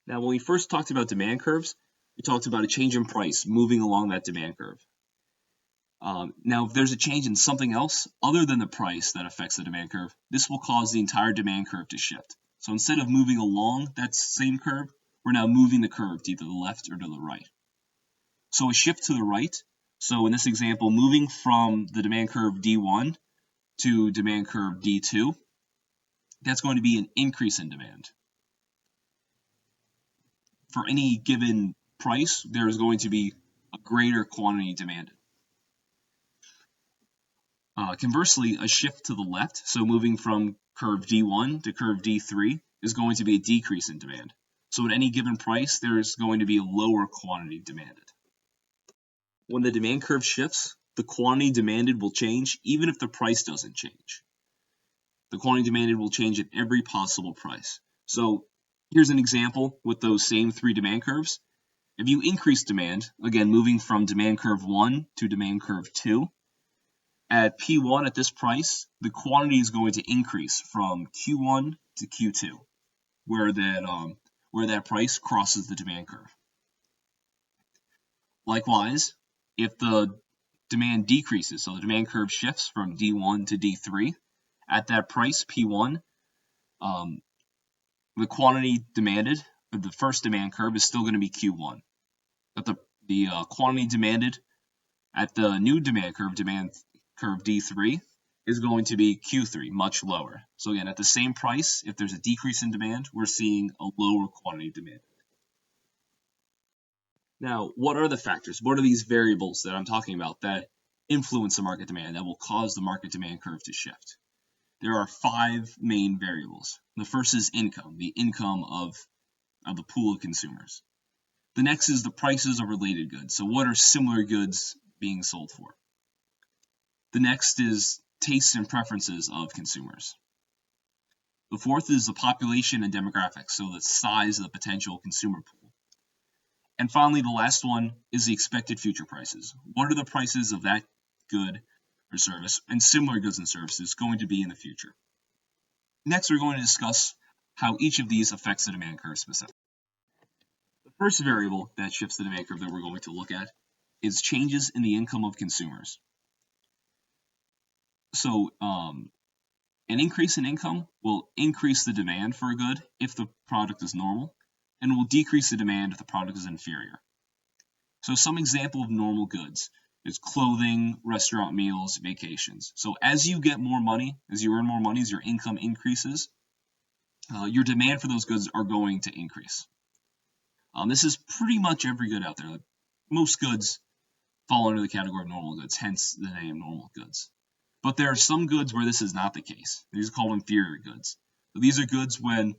Now, when we first talked about demand curves, we talked about a change in price moving along that demand curve. Now, if there's a change in something else other than the price that affects the demand curve, this will cause the entire demand curve to shift. So instead of moving along that same curve, we're now moving the curve to either the left or to the right. So a shift to the right, so in this example, moving from the demand curve D1 to demand curve D2, that's going to be an increase in demand. For any given price, there is going to be a greater quantity demanded. Conversely, a shift to the left, so moving from curve D1 to curve D3, is going to be a decrease in demand. So at any given price, there is going to be a lower quantity demanded. When the demand curve shifts, the quantity demanded will change even if the price doesn't change. The quantity demanded will change at every possible price. So here's an example with those same three demand curves. If you increase demand, again moving from demand curve 1 to demand curve 2, at P1 at this price, the quantity is going to increase from Q1 to Q2, where that price crosses the demand curve. Likewise, if the demand decreases, so the demand curve shifts from D1 to D3, at that price, P1, the quantity demanded for the first demand curve is still going to be Q1. But the quantity demanded at the new demand curve D3, is going to be Q3, much lower. So again, at the same price, if there's a decrease in demand, we're seeing a lower quantity demand. Now, what are the factors? What are these variables that I'm talking about that influence the market demand, that will cause the market demand curve to shift? There are 5 main variables. The first is income, the income of the pool of consumers. The next is the prices of related goods. So what are similar goods being sold for? The next is tastes and preferences of consumers. The fourth is the population and demographics, so the size of the potential consumer pool. And finally, the last one is the expected future prices. What are the prices of that good or service and similar goods and services going to be in the future? Next, we're going to discuss how each of these affects the demand curve specifically. The first variable that shifts the demand curve that we're going to look at is changes in the income of consumers. So an increase in income will increase the demand for a good if the product is normal, and will decrease the demand if the product is inferior. So some example of normal goods is clothing, restaurant meals, vacations. So as you get more money, as you earn more money, as your income increases, your demand for those goods are going to increase. This is pretty much every good out there. Most goods fall under the category of normal goods, hence the name normal goods. But there are some goods where this is not the case. These are called inferior goods. So these are goods when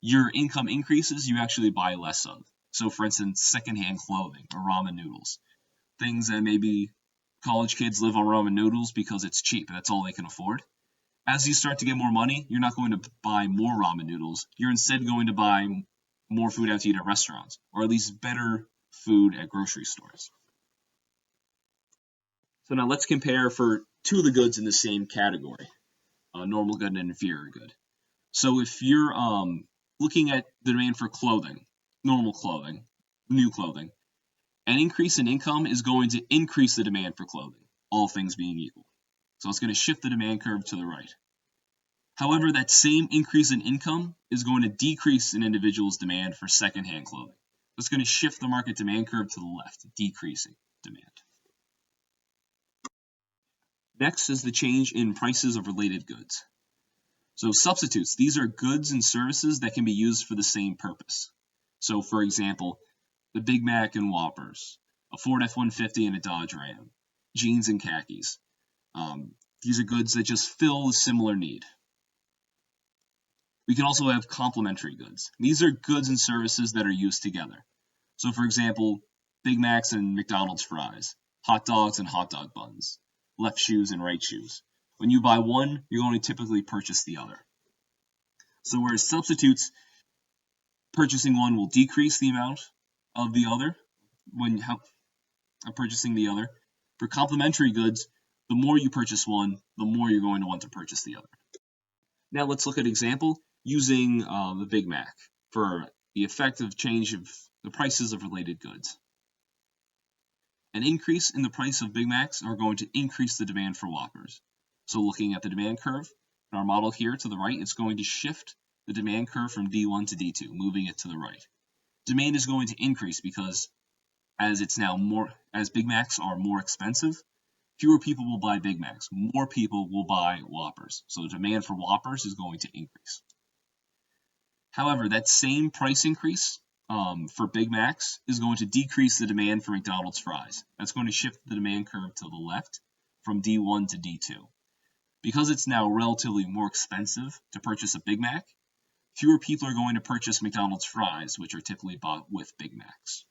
your income increases, you actually buy less of. So for instance, secondhand clothing or ramen noodles. Things that maybe college kids live on ramen noodles because it's cheap and that's all they can afford. As you start to get more money, you're not going to buy more ramen noodles. You're instead going to buy more food out to eat at restaurants, or at least better food at grocery stores. So now let's compare for 2 of the goods in the same category, normal good and inferior good. So if you're looking at the demand for clothing, normal clothing, new clothing, an increase in income is going to increase the demand for clothing, all things being equal. So it's going to shift the demand curve to the right. However, that same increase in income is going to decrease an individual's demand for secondhand clothing. It's going to shift the market demand curve to the left, decreasing demand. Next is the change in prices of related goods. So substitutes, these are goods and services that can be used for the same purpose. So for example, the Big Mac and Whoppers, a Ford F-150 and a Dodge Ram, jeans and khakis. These are goods that just fill a similar need. We can also have complementary goods. These are goods and services that are used together. So for example, Big Macs and McDonald's fries, hot dogs and hot dog buns, left shoes and right shoes. When you buy one, you're going to typically purchase the other. So whereas substitutes, purchasing one will decrease the amount of the other when purchasing the other. For complementary goods, the more you purchase one, the more you're going to want to purchase the other. Now let's look at an example using the Big Mac for the effect of change of the prices of related goods. An increase in the price of Big Macs are going to increase the demand for Whoppers. So looking at the demand curve, in our model here to the right, it's going to shift the demand curve from D1 to D2, moving it to the right. Demand is going to increase because as Big Macs are more expensive, fewer people will buy Big Macs, more people will buy Whoppers. So the demand for Whoppers is going to increase. However, that same price increase for Big Macs is going to decrease the demand for McDonald's fries. That's going to shift the demand curve to the left from D1 to D2. Because it's now relatively more expensive to purchase a Big Mac, fewer people are going to purchase McDonald's fries, which are typically bought with Big Macs.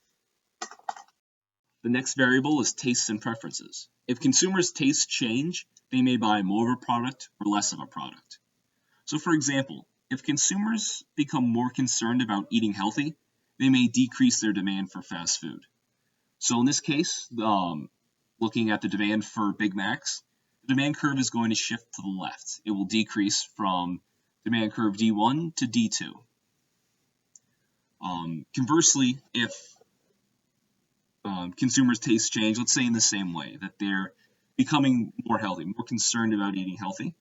The next variable is tastes and preferences. If consumers' tastes change, they may buy more of a product or less of a product. So for example, if consumers become more concerned about eating healthy, they may decrease their demand for fast food. So in this case, looking at the demand for Big Macs, the demand curve is going to shift to the left. It will decrease from demand curve D1 to D2. Conversely, if consumers' tastes change, let's say in the same way, that they're becoming more healthy, more concerned about eating healthy,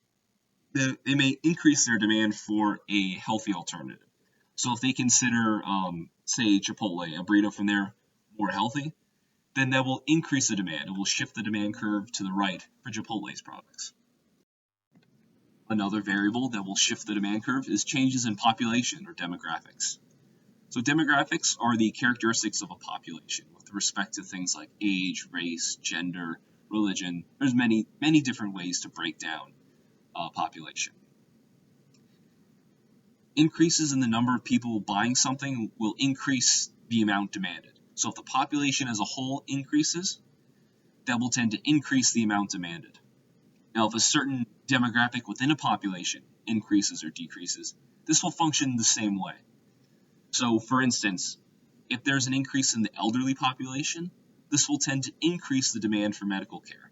they may increase their demand for a healthy alternative. So if they consider, say, Chipotle, a burrito from there, more healthy, then that will increase the demand. It will shift the demand curve to the right for Chipotle's products. Another variable that will shift the demand curve is changes in population or demographics. So demographics are the characteristics of a population with respect to things like age, race, gender, religion. There's many different ways to break down population. Increases in the number of people buying something will increase the amount demanded. So if the population as a whole increases, that will tend to increase the amount demanded. Now, if a certain demographic within a population increases or decreases, this will function the same way. So, for instance, if there's an increase in the elderly population, this will tend to increase the demand for medical care.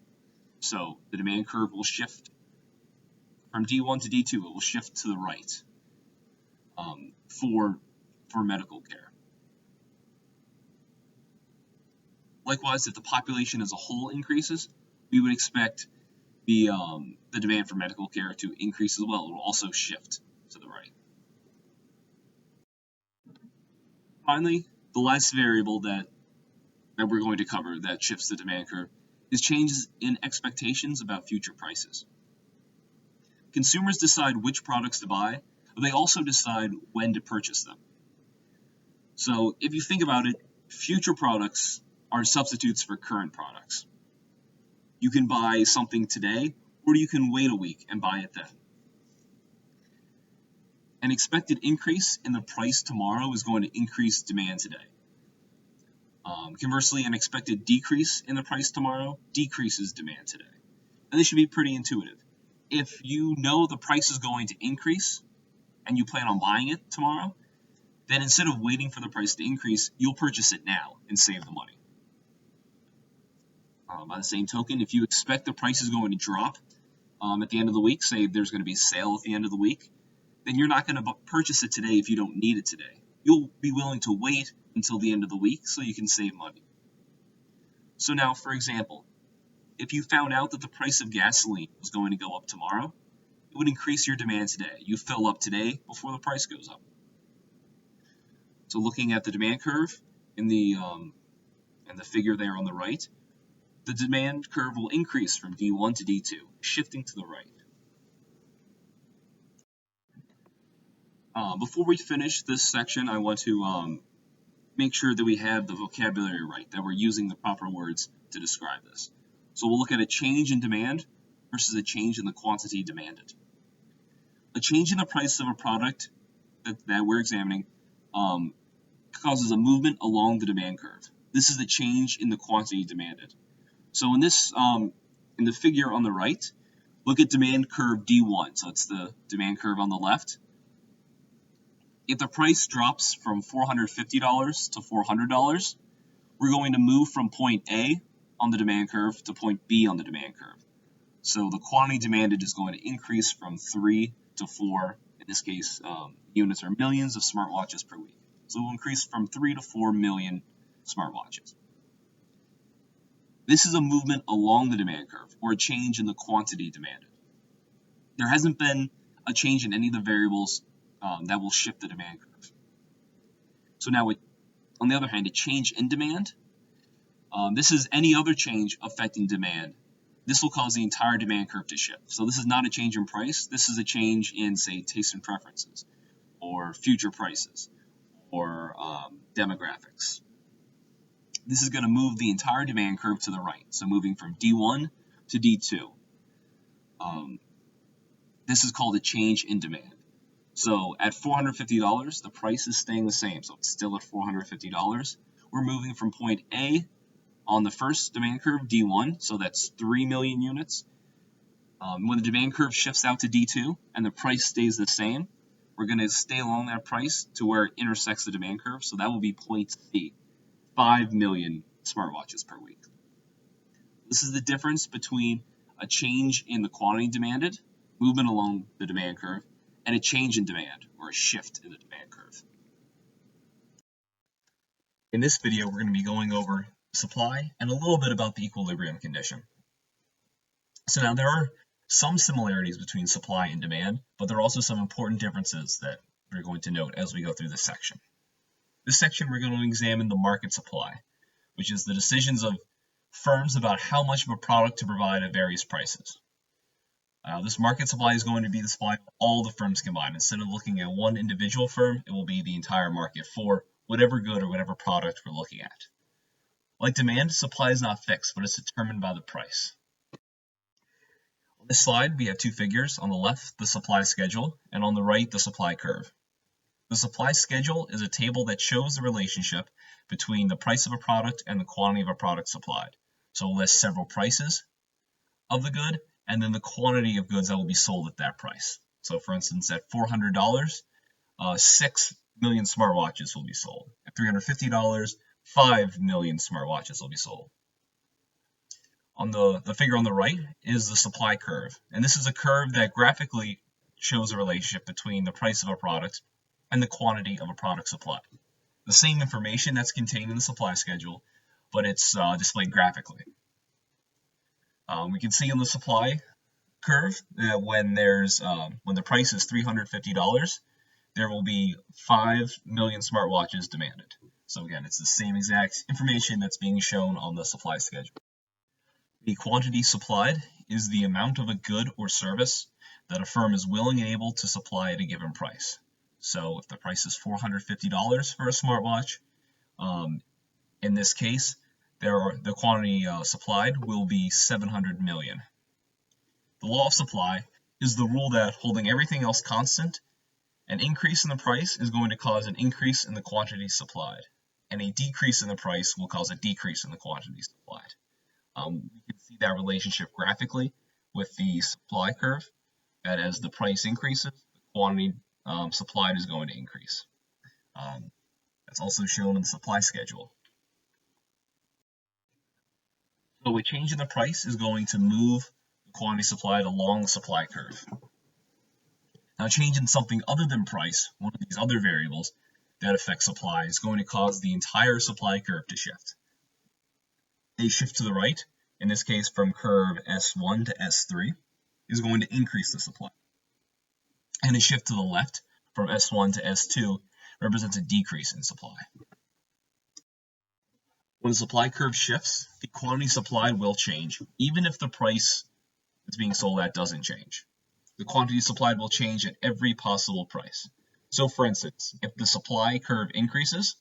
So the demand curve will shift from D1 to D2. It will shift to the right for medical care. Likewise, if the population as a whole increases, we would expect the demand for medical care to increase as well. It will also shift to the right. Finally, the last variable that we're going to cover that shifts the demand curve is changes in expectations about future prices. Consumers decide which products to buy, but they also decide when to purchase them. So if you think about it, future products are substitutes for current products. You can buy something today, or you can wait a week and buy it then. An expected increase in the price tomorrow is going to increase demand today. Conversely, an expected decrease in the price tomorrow decreases demand today. And this should be pretty intuitive. If you know the price is going to increase and you plan on buying it tomorrow, then instead of waiting for the price to increase, you'll purchase it now and save the money. By the same token, if you expect the price is going to drop at the end of the week, say there's going to be a sale at the end of the week, then you're not going to purchase it today if you don't need it today. You'll be willing to wait until the end of the week so you can save money. So now, for example, if you found out that the price of gasoline was going to go up tomorrow, it would increase your demand today. You fill up today before the price goes up. So looking at the demand curve in the figure there on the right, the demand curve will increase from D1 to D2, shifting to the right. Before we finish this section, I want to make sure that we have the vocabulary right, that we're using the proper words to describe this. So we'll look at a change in demand versus a change in the quantity demanded. A change in the price of a product that we're examining causes a movement along the demand curve. This is the change in the quantity demanded. So in this, in the figure on the right, look at demand curve D1. So it's the demand curve on the left. If the price drops from $450 to $400, we're going to move from point A on the demand curve to point B on the demand curve. So the quantity demanded is going to increase from 3 to 4. In this case, units are millions of smartwatches per week. So it will increase from 3 to 4 million smartwatches. This is a movement along the demand curve, or a change in the quantity demanded. There hasn't been a change in any of the variables that will shift the demand curve. So now, on the other hand, a change in demand, this is any other change affecting demand. This will cause the entire demand curve to shift. So this is not a change in price. This is a change in, say, taste and preferences, or future prices, or demographics. This is going to move the entire demand curve to the right, so moving from D1 to D2. This is called a change in demand. So at $450, the price is staying the same, so it's still at $450. We're moving from point A on the first demand curve, D1, so that's 3 million units. When the demand curve shifts out to D2 and the price stays the same, we're going to stay along that price to where it intersects the demand curve, so that will be point C, 5 million smartwatches per week. This is the difference between a change in the quantity demanded, movement along the demand curve, and a change in demand, or a shift in the demand curve. In this video, we're going to be going over supply and a little bit about the equilibrium condition. So now there are some similarities between supply and demand, but there are also some important differences that we're going to note as we go through this section. This section, we're going to examine the market supply, which is the decisions of firms about how much of a product to provide at various prices. This market supply is going to be the supply of all the firms combined. Instead of looking at one individual firm, it will be the entire market for whatever good or whatever product we're looking at. Like demand, supply is not fixed, but it's determined by the price. On this slide, we have two figures. On the left, the supply schedule, and on the right, the supply curve. The supply schedule is a table that shows the relationship between the price of a product and the quantity of a product supplied. So it lists several prices of the good, and then the quantity of goods that will be sold at that price. So for instance, at $400, 6 million smartwatches will be sold. At $350, 5 million smartwatches will be sold. On the figure on the right is the supply curve. And this is a curve that graphically shows a relationship between the price of a product and the quantity of a product supplied. The same information that's contained in the supply schedule, but it's displayed graphically. We can see on the supply curve that when the price is $350, there will be 5 million smartwatches demanded. So again, it's the same exact information that's being shown on the supply schedule. The quantity supplied is the amount of a good or service that a firm is willing and able to supply at a given price. So if the price is $450 for a smartwatch, in this case, the quantity supplied will be 700 million. The law of supply is the rule that holding everything else constant, an increase in the price is going to cause an increase in the quantity supplied, and a decrease in the price will cause a decrease in the quantity supplied. We can see that relationship graphically with the supply curve, that as the price increases, the quantity supplied is going to increase. That's also shown in the supply schedule. So a change in the price is going to move the quantity supplied along the supply curve. Now, a change in something other than price, one of these other variables that affect supply, is going to cause the entire supply curve to shift. A shift to the right, in this case from curve S1 to S3, is going to increase the supply. And a shift to the left from S1 to S2 represents a decrease in supply. When the supply curve shifts, the quantity supplied will change, even if the price it's being sold at doesn't change. The quantity supplied will change at every possible price. So for instance, if the supply curve increases,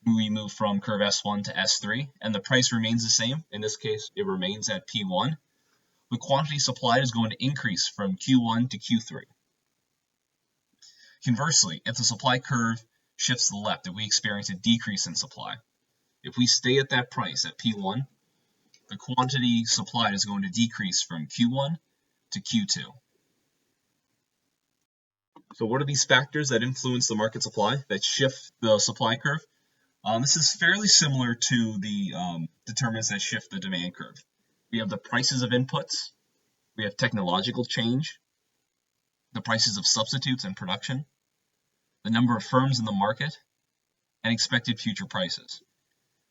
we move from curve S1 to S3, and the price remains the same. In this case, it remains at P1. The quantity supplied is going to increase from Q1 to Q3. Conversely, if the supply curve shifts to the left, if we experience a decrease in supply, if we stay at that price at P1, the quantity supplied is going to decrease from Q1 to Q2. So what are these factors that influence the market supply, that shift the supply curve? This is fairly similar to the determinants that shift the demand curve. We have the prices of inputs, we have technological change, the prices of substitutes and production, the number of firms in the market, and expected future prices.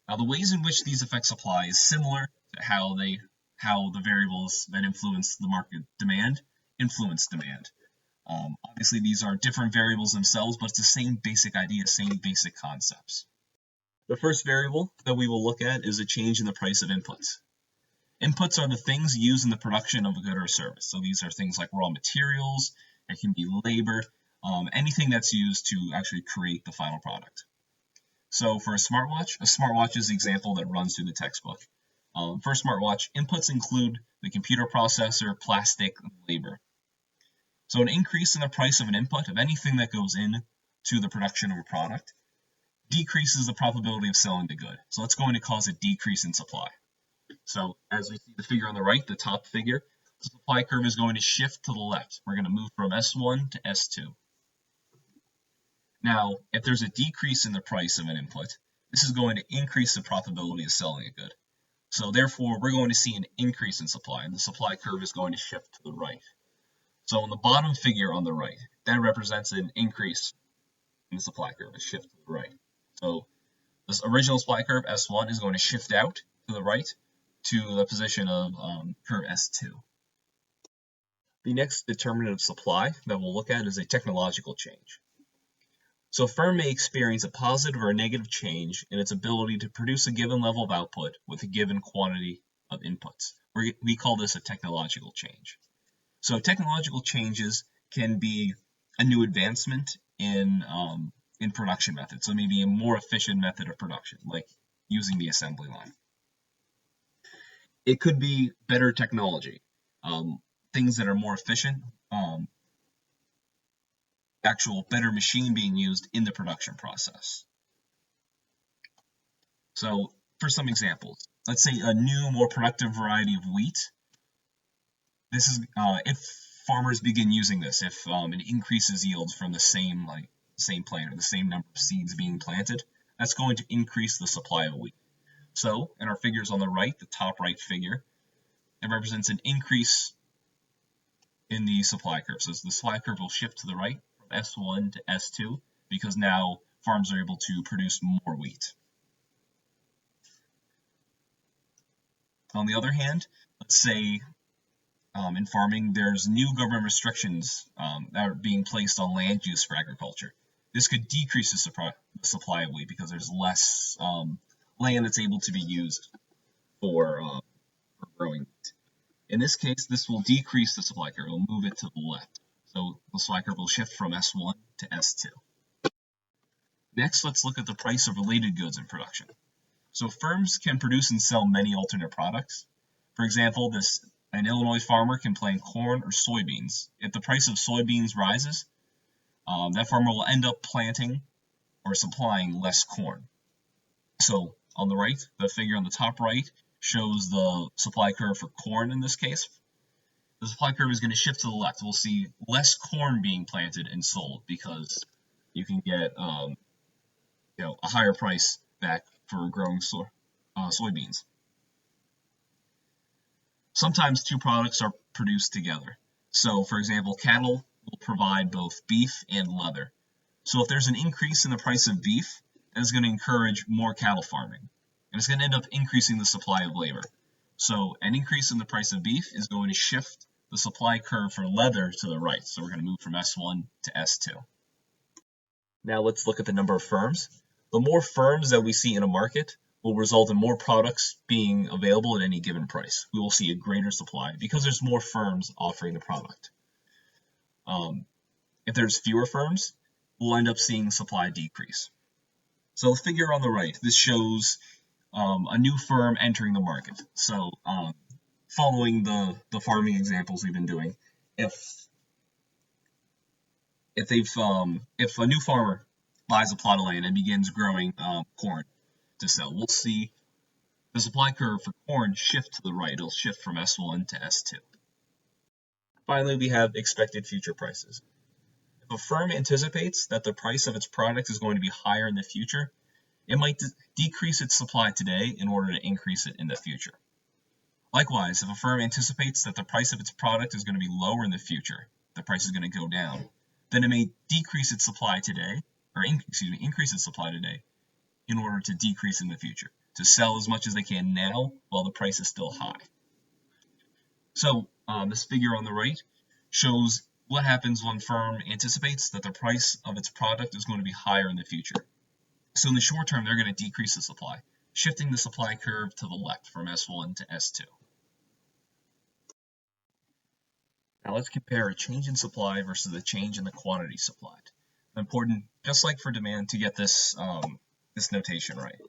Now, the ways in which these effects apply is similar to how the variables that influence the market demand influence demand. Obviously, these are different variables themselves, but it's the same basic idea, same basic concepts. The first variable that we will look at is a change in the price of inputs. Inputs are the things used in the production of a good or service. So these are things like raw materials, it can be labor, anything that's used to actually create the final product. So for a smartwatch is the example that runs through the textbook. For a smartwatch, inputs include the computer processor, plastic, and labor. So an increase in the price of an input, of anything that goes in to the production of a product, decreases the probability of selling the good. So it's going to cause a decrease in supply. So as we see the figure on the right, the top figure, the supply curve is going to shift to the left. We're going to move from S1 to S2. Now, if there's a decrease in the price of an input, this is going to increase the probability of selling a good. So therefore, we're going to see an increase in supply, and the supply curve is going to shift to the right. So in the bottom figure on the right, that represents an increase in the supply curve, a shift to the right. So this original supply curve, S1, is going to shift out to the right to the position of curve S2. The next determinant of supply that we'll look at is a technological change. So a firm may experience a positive or a negative change in its ability to produce a given level of output with a given quantity of inputs. We call this a technological change. So technological changes can be a new advancement in production methods. So maybe a more efficient method of production, like using the assembly line. It could be better technology, things that are more efficient, actual better machine being used in the production process. So for some examples, let's say a new, more productive variety of wheat. This is if farmers begin using this, if it increases yields from the same plant or the same number of seeds being planted, that's going to increase the supply of wheat. So in our figures on the right, the top right figure, it represents an increase in the supply curve. So the supply curve will shift to the right from S1 to S2 because now farms are able to produce more wheat. On the other hand, let's say in farming, there's new government restrictions that are being placed on land use for agriculture. This could decrease the supply of wheat because there's less land that's able to be used for growing wheat. In this case, this will decrease the supply curve. It will move it to the left. So the supply curve will shift from S1 to S2. Next, let's look at the price of related goods in production. So firms can produce and sell many alternate products. For example, an Illinois farmer can plant corn or soybeans. If the price of soybeans rises, that farmer will end up planting or supplying less corn. So on the right, the figure on the top right shows the supply curve for corn in this case. The supply curve is going to shift to the left. We'll see less corn being planted and sold because you can get a higher price back for growing soybeans. Sometimes two products are produced together. So, for example, cattle will provide both beef and leather. So if there's an increase in the price of beef, that is going to encourage more cattle farming. And it's going to end up increasing the supply of labor. So an increase in the price of beef is going to shift the supply curve for leather to the right. So we're going to move from S1 to S2. Now let's look at the number of firms. The more firms that we see in a market will result in more products being available at any given price. We will see a greater supply because there's more firms offering the product. If there's fewer firms, we'll end up seeing supply decrease. So the figure on the right, this shows a new firm entering the market. So following the farming examples we've been doing, if a new farmer buys a plot of land and begins growing corn to sell, we'll see the supply curve for corn shift to the right. It'll shift from S1 to S2. Finally, we have expected future prices. If a firm anticipates that the price of its product is going to be higher in the future, it might decrease its supply today in order to increase it in the future. Likewise, if a firm anticipates that the price of its product is going to be lower in the future, the price is going to go down, then it may decrease its supply today, or increase its supply today in order to decrease in the future, to sell as much as they can now while the price is still high. So this figure on the right shows what happens when a firm anticipates that the price of its product is going to be higher in the future. So in the short term, they're going to decrease the supply, shifting the supply curve to the left from S1 to S2. Now let's compare a change in supply versus a change in the quantity supplied. Important, just like for demand, to get this notation right.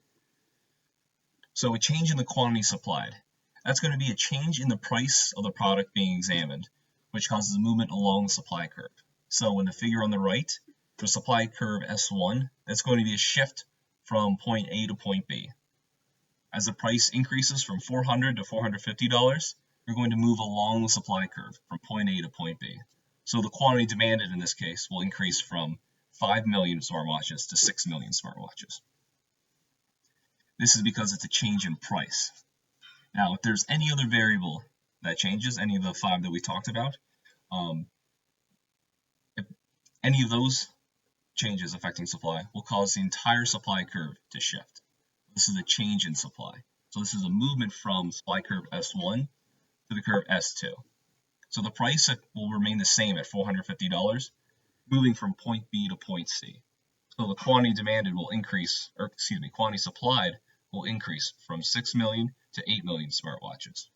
So a change in the quantity supplied, that's going to be a change in the price of the product being examined, which causes a movement along the supply curve. So in the figure on the right, for supply curve S1, that's going to be a shift from point A to point B. As the price increases from $400 to $450, you're going to move along the supply curve from point A to point B. So the quantity demanded in this case will increase from 5 million smartwatches to 6 million smartwatches. This is because it's a change in price. Now, if there's any other variable that changes, any of the 5 that we talked about, if any of those changes affecting supply will cause the entire supply curve to shift. This is a change in supply. So this is a movement from supply curve S1 to the curve S2. So the price will remain the same at $450, moving from point B to point C. So the quantity demanded will increase, quantity supplied will increase from 6 million to 8 million smartwatches.